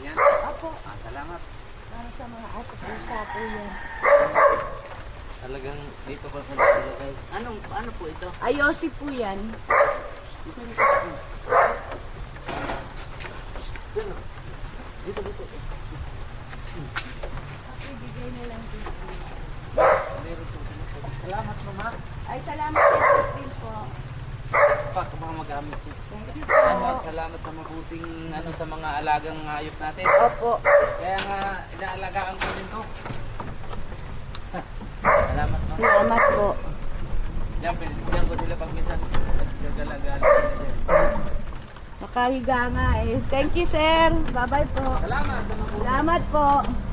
yan? Opo, Salamat. para sa mga aso pusa po yan. Talagang dito pa sa nilagay. Ano po ito? Ayosi po yan. Dito. Sino? Dito. Bigay na lang dito. Meron po. Salamat mama. Ay, salamat din po. Pa, kung mga magamit po. Thank you Salamat sa mabuting sa mga alagang hayop natin. Opo. Kaya nga inaalagaan ko din to. Salamat ma'am. Salamat po. Diyan ko sila pag minsan nagagala-gala sila. Nakahiga nga eh. Thank you, sir. Bye-bye po. Salamat sa mabuting. Salamat po.